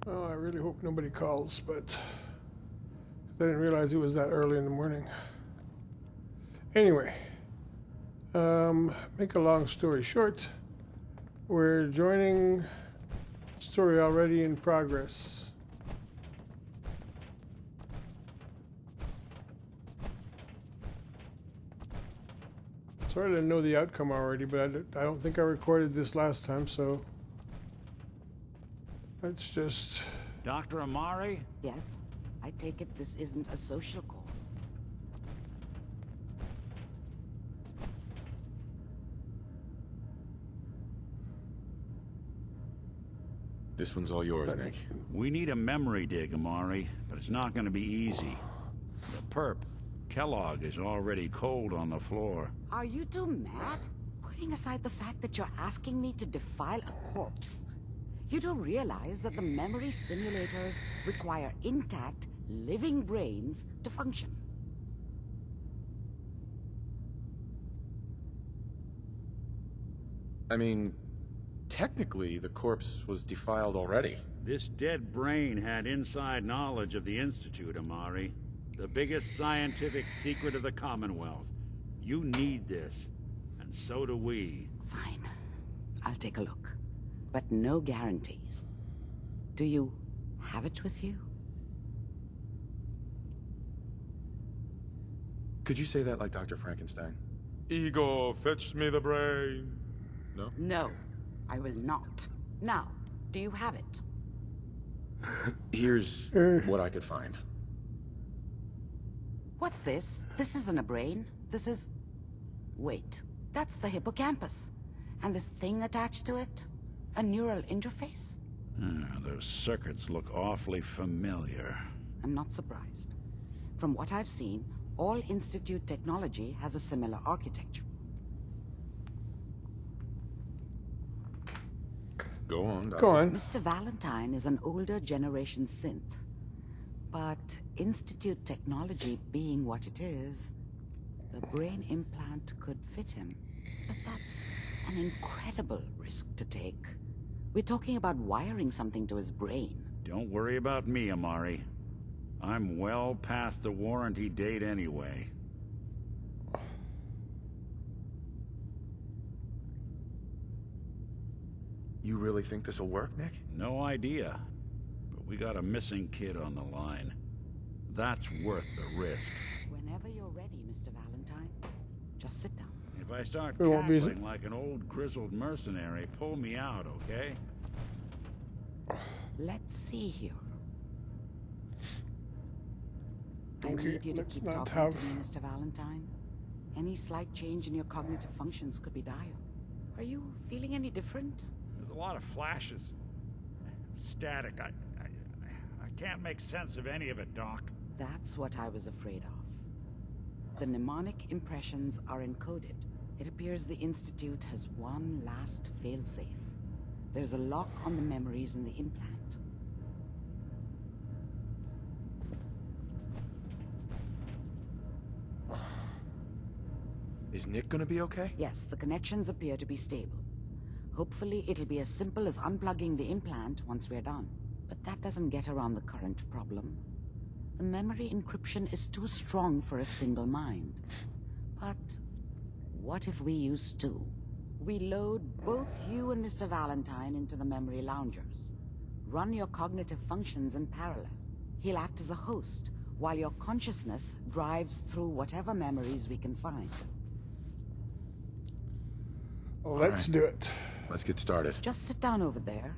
Oh, I really hope nobody calls, but I didn't realize it was that early in the morning. Anyway, make a long story short, we're joining story already in progress. Sorry I didn't know the outcome already, but I don't think I recorded this last time, so let's just... Dr. Amari? Yes? I take it this isn't a social call. This one's all yours, Nick. We need a memory dig, Amari, but it's not going to be easy. The perp, Kellogg, is already cold on the floor. Are you two mad? Putting aside the fact that you're asking me to defile a corpse, you don't realize that the memory simulators require intact, living brains to function. I mean, technically, the corpse was defiled already. This dead brain had inside knowledge of the Institute, Amari. The biggest scientific secret of the Commonwealth. You need this, and so do we. Fine. I'll take a look. But no guarantees. Do you have it with you? Could you say that like Dr. Frankenstein? Ego, fetch me the brain. No? No, I will not. Now, do you have it? Here's what I could find. What's this? This isn't a brain. This is... Wait, that's the hippocampus. And this thing attached to it? A neural interface? Those circuits look awfully familiar. I'm not surprised. From what I've seen, all Institute technology has a similar architecture. Go on, Doctor. Go on. Mr. Valentine is an older generation synth. But Institute technology being what it is, the brain implant could fit him. But that's an incredible risk to take. We're talking about wiring something to his brain. Don't worry about me, Amari. I'm well past the warranty date anyway. You really think this'll work, Nick? No idea. But we got a missing kid on the line. That's worth the risk. Whenever you're ready, Mr. Valentine, just sit down. If I start It won't be- cackling like an old grizzled mercenary, pull me out, okay? Let's see here. I Okay, need you to let's keep not talking have- to me, Mr. Valentine. Any slight change in your cognitive functions could be dire. Are you feeling any different? There's a lot of flashes. Static. I can't make sense of any of it, Doc. That's what I was afraid of. The mnemonic impressions are encoded. It appears the Institute has one last failsafe. There's a lock on the memories in the implant. Is Nick gonna be okay? Yes, the connections appear to be stable. Hopefully it'll be as simple as unplugging the implant once we're done. But that doesn't get around the current problem. The memory encryption is too strong for a single mind. But what if we use two? We load both you and Mr. Valentine into the memory loungers. Run your cognitive functions in parallel. He'll act as a host, while your consciousness drives through whatever memories we can find. Let's do it. Let's get started. Just sit down over there,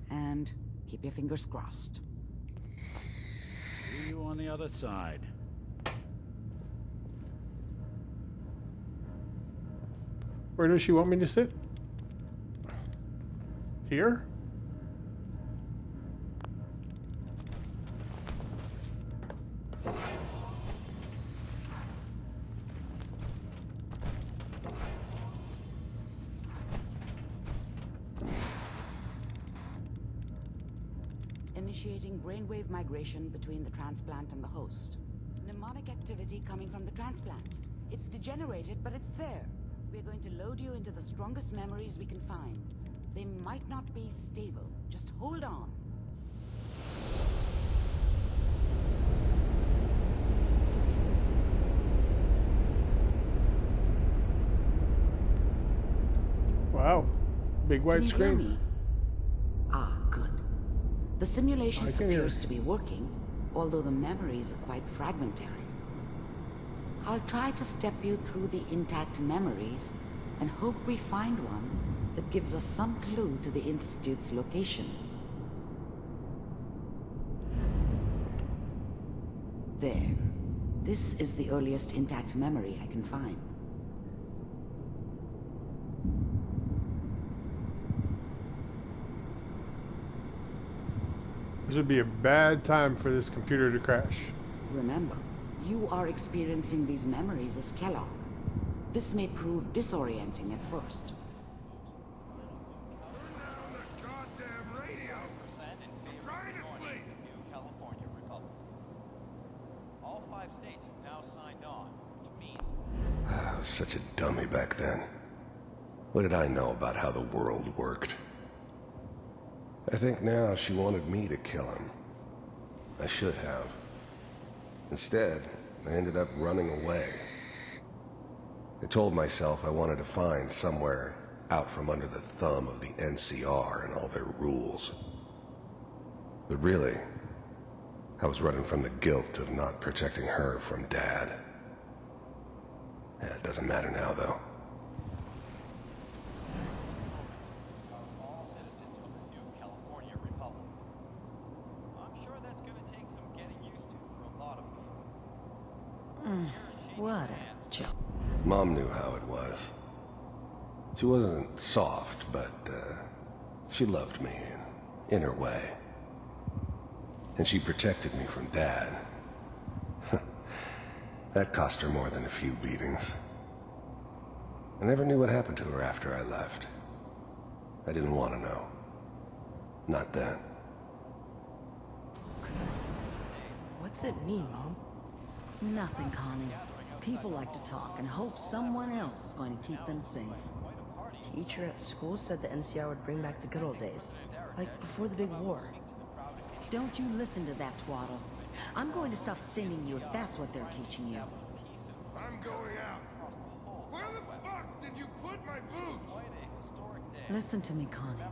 and keep your fingers crossed. See you on the other side. Where does she want me to sit? Here? Initiating brainwave migration between the transplant and the host. Mnemonic activity coming from the transplant. It's degenerated, but it's there. We're going to load you into the strongest memories we can find. They might not be stable. Just hold on. Big Can white you hear screen. me? Ah, good. The simulation I can hear. appears to be working, although the memories are quite fragmentary. I'll try to step you through the intact memories and hope we find one that gives us some clue to the Institute's location. There. This is the earliest intact memory I can find. This would be a bad time for this computer to crash. Remember, you are experiencing these memories as Kellogg. This may prove disorienting at first. I was such a dummy back then. What did I know about how the world worked? I think now she wanted me to kill him. I should have. Instead, I ended up running away. I told myself I wanted to find somewhere out from under the thumb of the NCR and all their rules. But really, I was running from the guilt of not protecting her from Dad. Yeah, it doesn't matter now, though. All citizens of the new California Republic. I'm sure that's going to take some getting used to for a lot of people. What a joke. Mom knew how it was. She wasn't soft, but she loved me in her way. And she protected me from Dad. That cost her more than a few beatings. I never knew what happened to her after I left. I didn't want to know. Not then. What's it mean, Mom? Nothing, Connie. People like to talk and hope someone else is going to keep them safe. Teacher at school said the NCR would bring back the good old days. Like before the big war. Don't you listen to that twaddle. I'm going to stop sending you if that's what they're teaching you. I'm going out. Where the fuck did you put my boots? Listen to me, Connie.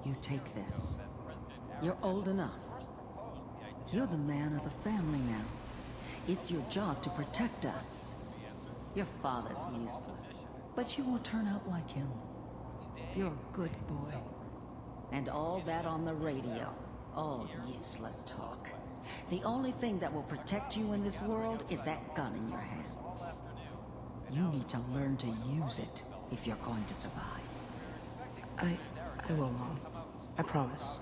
You take this. You're old enough. You're the man of the family now. It's your job to protect us. Your father's useless, but you won't turn out like him. You're a good boy. And all that on the radio. All useless talk. The only thing that will protect you in this world is that gun in your hands. You need to learn to use it if you're going to survive. I will, Mom. I promise.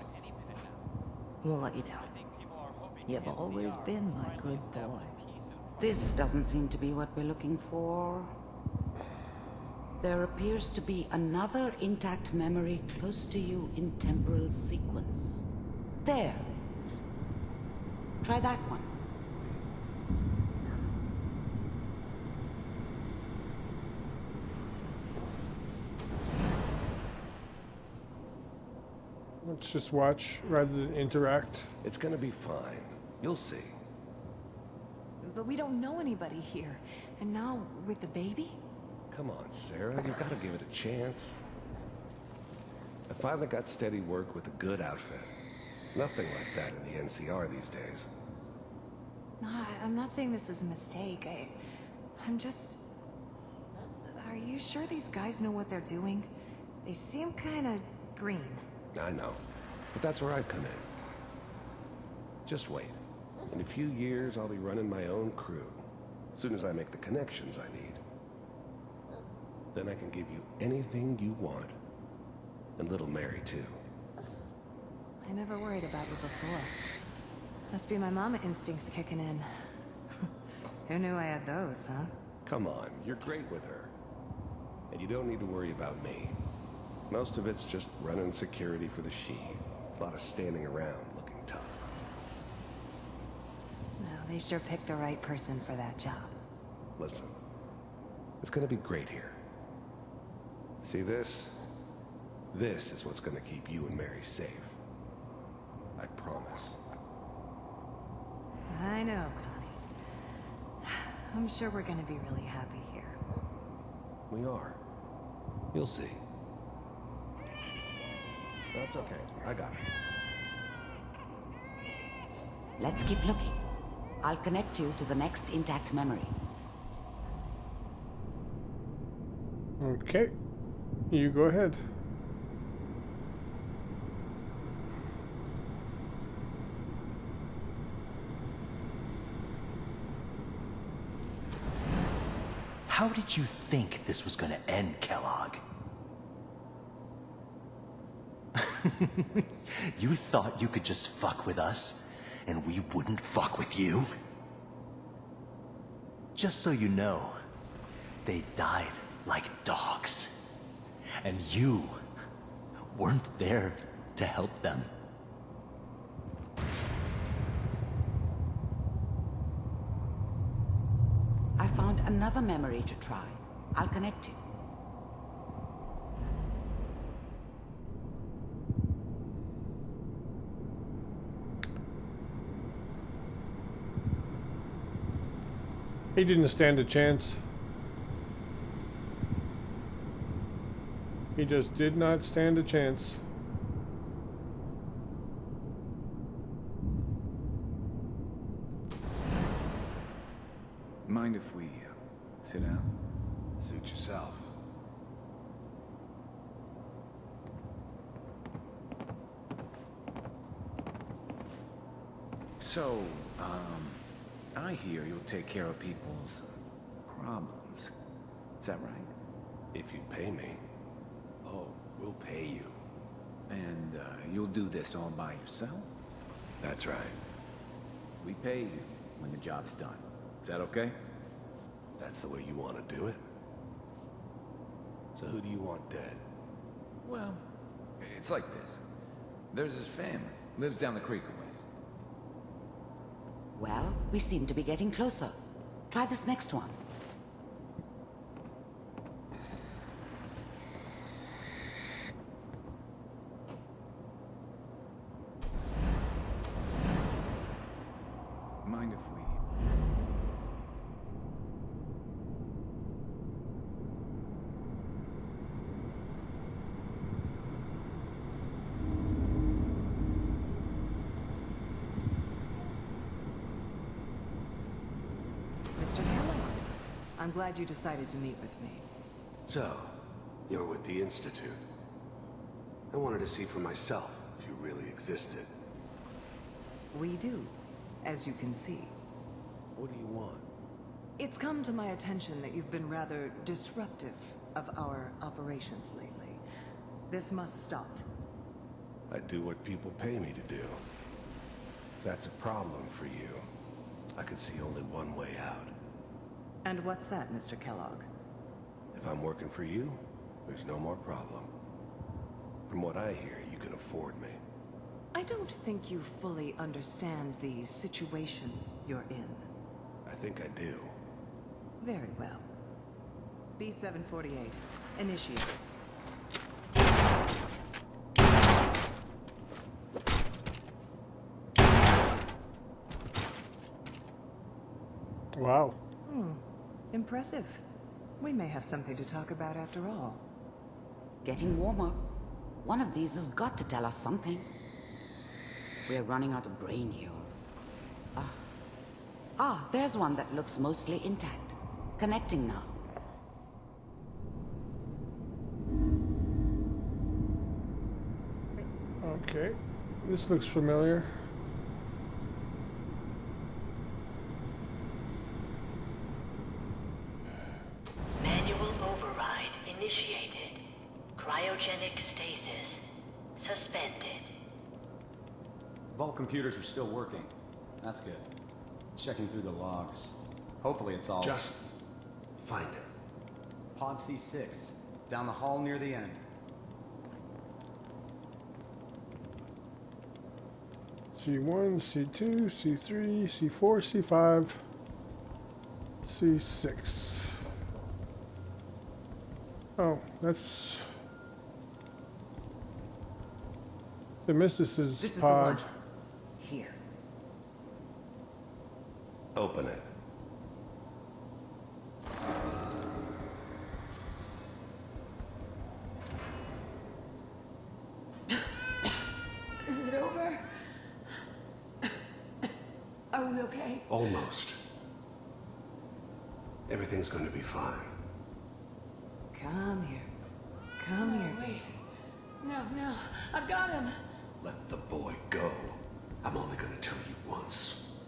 I won't let you down. You've always been my good boy. This doesn't seem to be what we're looking for. There appears to be another intact memory close to you in temporal sequence. There. Try that one. Let's just watch rather than interact. It's gonna be fine. You'll see. But we don't know anybody here. And now, with the baby? Come on, Sarah. You've got to give it a chance. I finally got steady work with a good outfit. Nothing like that in the NCR these days. No, I'm not saying this was a mistake. I'm just... Are you sure these guys know what they're doing? They seem kinda green. I know. But that's where I come in. Just wait. In a few years, I'll be running my own crew. As soon as I make the connections I need. Then I can give you anything you want. And little Mary, too. I never worried about you before. Must be my mama instincts kicking in. Who knew I had those, huh? Come on, you're great with her. And you don't need to worry about me. Most of it's just running security for the she. A lot of standing around looking tough. No, they sure picked the right person for that job. Listen, it's gonna be great here. See this? This is what's gonna keep you and Mary safe. I promise. I know, Connie. I'm sure we're gonna be really happy here. We are. You'll see. That's okay. I got it. Let's keep looking. I'll connect you to the next intact memory. Okay. You go ahead. How did you think this was gonna end, Kellogg? You thought you could just fuck with us, and we wouldn't fuck with you? Just so you know, they died like dogs. And you weren't there to help them. I found another memory to try. I'll connect you. He didn't stand a chance. He just did not stand a chance. Mind if we sit down? Suit yourself. So, I hear you'll take care of people's problems. Is that right? If you'd pay me. Oh, we'll pay you. And, you'll do this all by yourself? That's right. We pay you when the job's done. Is that okay? That's the way you want to do it? So who do you want dead? Well, it's like this. There's his family. Lives down the creek a ways. Well, we seem to be getting closer. Try this next one. Mind if we... Mr. Kellogg, I'm glad you decided to meet with me. So, you're with the Institute. I wanted to see for myself if you really existed. We do, as you can see. What do you want? It's come to my attention that you've been rather disruptive of our operations lately. This must stop. I do what people pay me to do. If that's a problem for you, I could see only one way out. And what's that, Mr. Kellogg? If I'm working for you, there's no more problem. From what I hear, you can afford me. I don't think you fully understand the situation you're in. I think I do. Very well. B-748, initiate. Wow. Impressive. We may have something to talk about after all. Getting warmer. One of these has got to tell us something. We're running out of brain here. There's one that looks mostly intact. Connecting now. Okay. This looks familiar. Manual override initiated. Cryogenic stasis suspended. Vault computers are still working. That's good. Checking through the logs. Hopefully it's all... Just find it. Pod C6. Down the hall near the end. C1, C2, C3, C4, C5, C6. Oh, that's... The Mystic's This is pod. the one. Here. Open it. Are we okay? Almost. Everything's gonna be fine. Come here. Come here. Wait. No. I've got him. Let the boy go. I'm only gonna tell you once.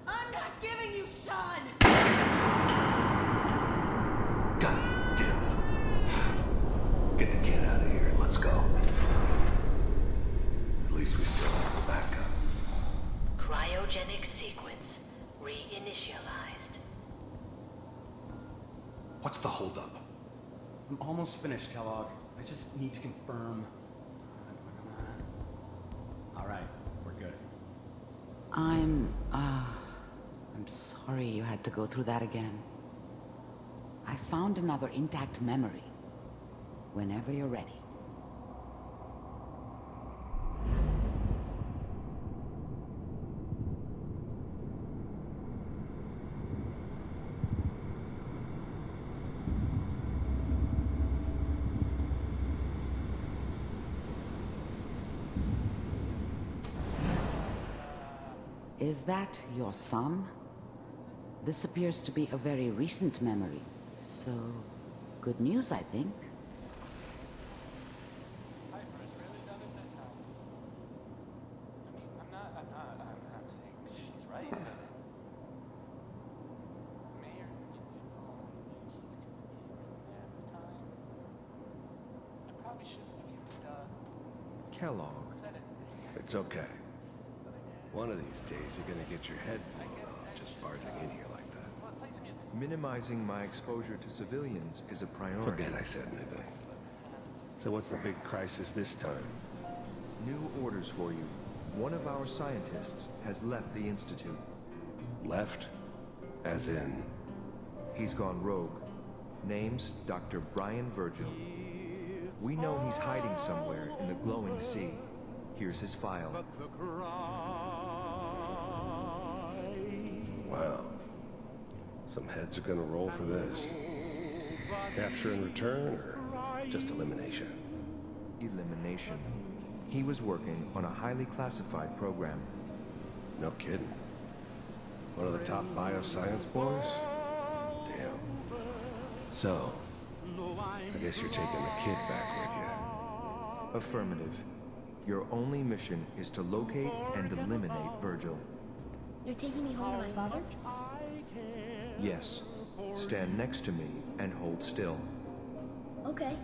I'm not giving you Sean! God damn it. Get the kid out of here and let's go. At least we still have a backup. Cryogenic sequence reinitialized. What's the holdup? I'm almost finished, Kellogg. I just need to confirm. Come on. All right, we're good. I'm sorry you had to go through that again. I found another intact memory. Whenever you're ready. Is that your son? This appears to be a very recent memory, so good news, I think. Piper's really done it this time. I mean, I'm not saying she's right, but Mayor, he's gonna be really mad this time. I probably shouldn't have even Kellogg. said it. It's okay. One of these days you're gonna get your head blown off just barging in here like that. Minimizing my exposure to civilians is a priority. Forget I said anything. So what's the big crisis this time? New orders for you. One of our scientists has left the Institute. Left? As in? He's gone rogue. Name's Dr. Brian Virgil. We know he's hiding somewhere in the glowing sea. Here's his file. Wow. Some heads are gonna roll for this. Capture and return, or just elimination? Elimination. He was working on a highly classified program. No kidding. One of the top bioscience boys? Damn. So, I guess you're taking the kid back with you. Affirmative. Your only mission is to locate and eliminate Virgil. You're taking me home to my father? Yes. Stand next to me and hold still. Okay.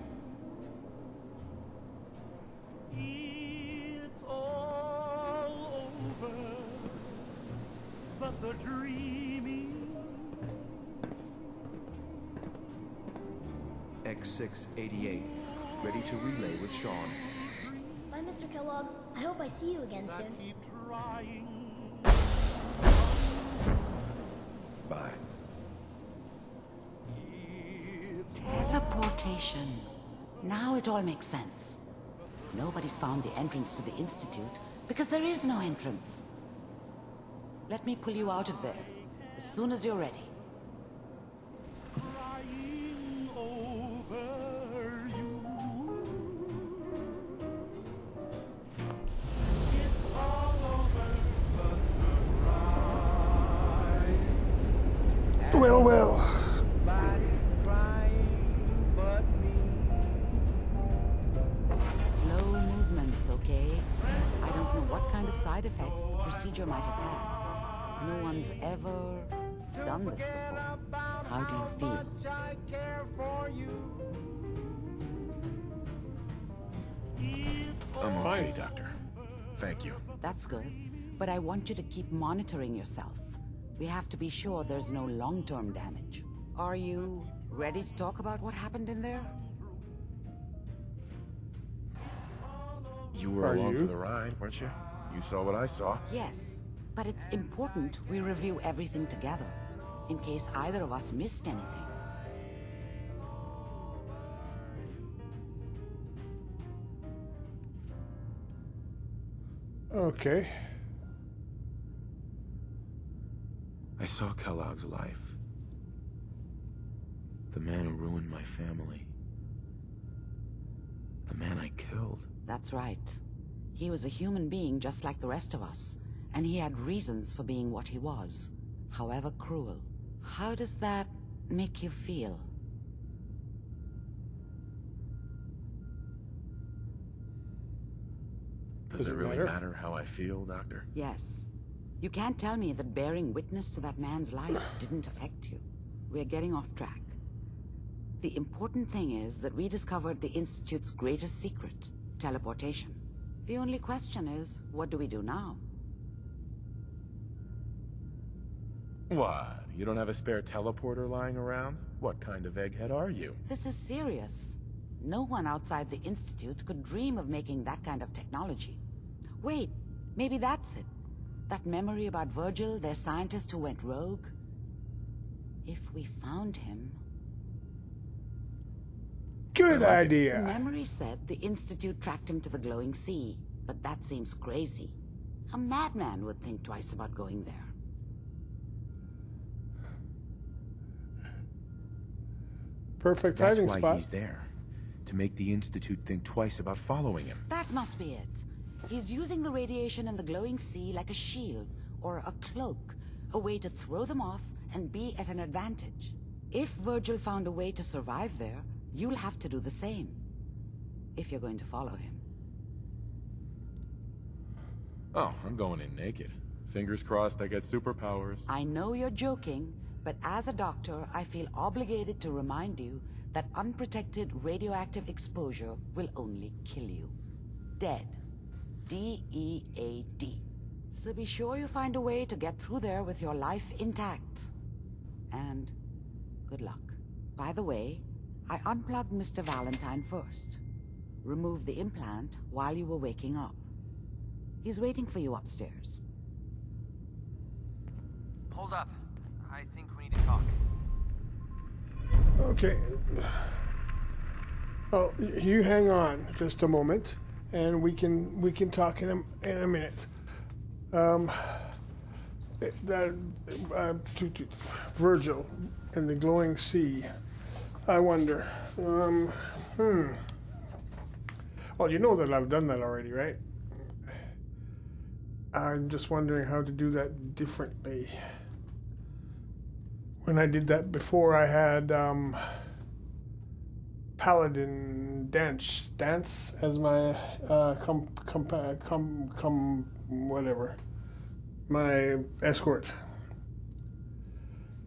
It's all over, but the dreaming. X688. Ready to relay with Sean. Bye, Mr. Kellogg. I hope I see you again soon. Bye. Teleportation. Now it all makes sense. Nobody's found the entrance to the Institute because there is no entrance. Let me pull you out of there as soon as you're ready. Well. Slow movements, okay? I don't know what kind of side effects the procedure might have had. No one's ever done this before. How do you feel? I'm okay, Doctor. Thank you. That's good. But I want you to keep monitoring yourself. We have to be sure there's no long-term damage. Are you ready to talk about what happened in there? You were along for the ride, weren't you? You saw what I saw. Yes, but it's important we review everything together, in case either of us missed anything. Okay. I saw Kellogg's life. The man who ruined my family. The man I killed. That's right. He was a human being just like the rest of us, and he had reasons for being what he was, however cruel. How does that make you feel? Does it really matter how I feel, Doctor? Yes. You can't tell me that bearing witness to that man's life didn't affect you. We're getting off track. The important thing is that we discovered the Institute's greatest secret, teleportation. The only question is, what do we do now? What? You don't have a spare teleporter lying around? What kind of egghead are you? This is serious. No one outside the Institute could dream of making that kind of technology. Wait, maybe that's it. That memory about Virgil, their scientist who went rogue? If we found him... Good idea. The memory said the Institute tracked him to the glowing sea, but that seems crazy. A madman would think twice about going there. Perfect hiding That's why spot. he's there. To make the Institute think twice about following him. That must be it. He's using the radiation in the glowing sea like a shield, or a cloak, a way to throw them off and be at an advantage. If Virgil found a way to survive there, you'll have to do the same. If you're going to follow him. Oh, I'm going in naked. Fingers crossed I get superpowers. I know you're joking, but as a doctor, I feel obligated to remind you that unprotected radioactive exposure will only kill you. Dead. D-E-A-D. So be sure you find a way to get through there with your life intact. And good luck. By the way, I unplugged Mr. Valentine first. Removed the implant while you were waking up. He's waiting for you upstairs. Hold up. I think we need to talk. Okay. Oh, you hang on just a moment, and we can talk in a minute. Virgil and the glowing sea. I wonder. Well, you know that I've done that already, right? I'm just wondering how to do that differently. When I did that before, I had Paladin dance as my whatever, my escort.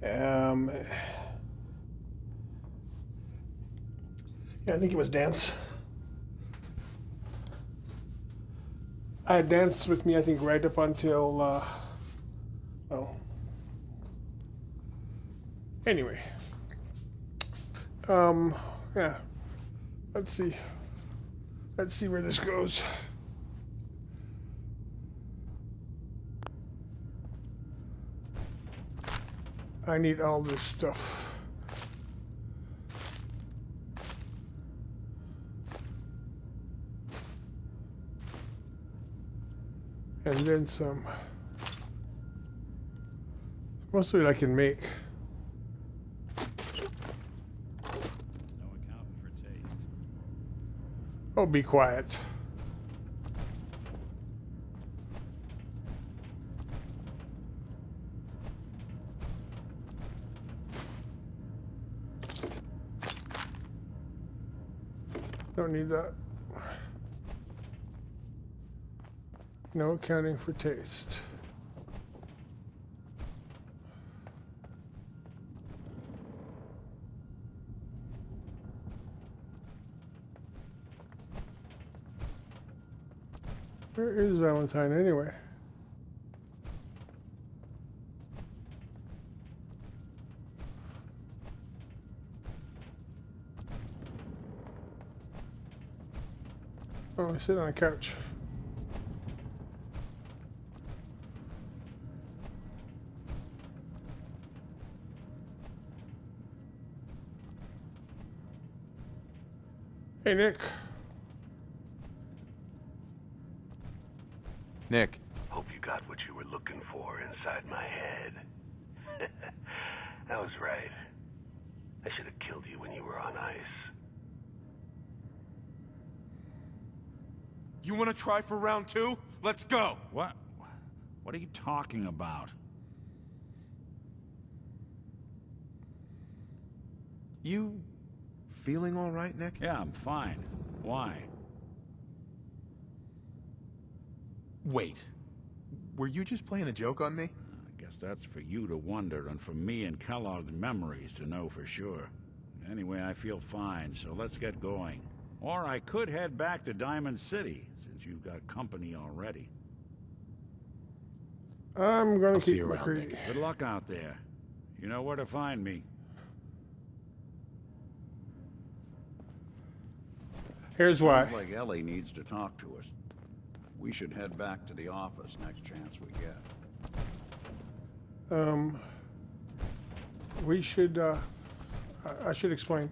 Yeah, I think it was dance. I had dance with me, I think, right up until well. Anyway, yeah, let's see where this goes. I need all this stuff. And then some. Most of it I can make. Oh, be quiet. Don't need that. No accounting for taste. Where is Valentine anyway? Oh, I sit on a couch. Hey, Nick. Nick. Hope you got what you were looking for inside my head. I was right. I should have killed you when you were on ice. You want to try for round 2? Let's go! What are you talking about? You feeling all right, Nick? Yeah, I'm fine. Why? Wait. Were you just playing a joke on me? I guess that's for you to wonder, and for me and Kellogg's memories to know for sure. Anyway, I feel fine, so let's get going. Or I could head back to Diamond City, since you've got company already. I'm gonna see keep you around, McCready. Nick. Good luck out there. You know where to find me. Here's why. Sounds like Ellie needs to talk to us. We should head back to the office next chance we get. We should, I should explain.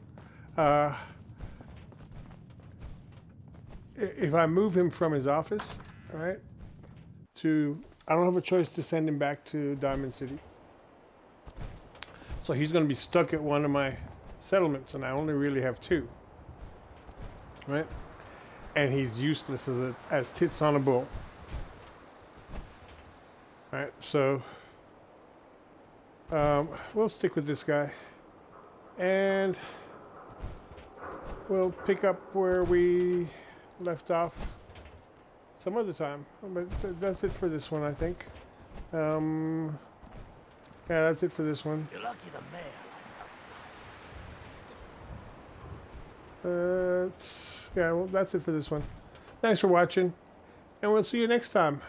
If I move him from his office, all right, I don't have a choice to send him back to Diamond City. So he's going to be stuck at one of my settlements, and I only really have 2. Right? And he's useless as tits on a bull. Alright, so we'll stick with this guy. And we'll pick up where we left off some other time. But that's it for this one, I think. Yeah, that's it for this one. You're lucky the mayor likes outside. Yeah, well, that's it for this one. Thanks for watching, and we'll see you next time.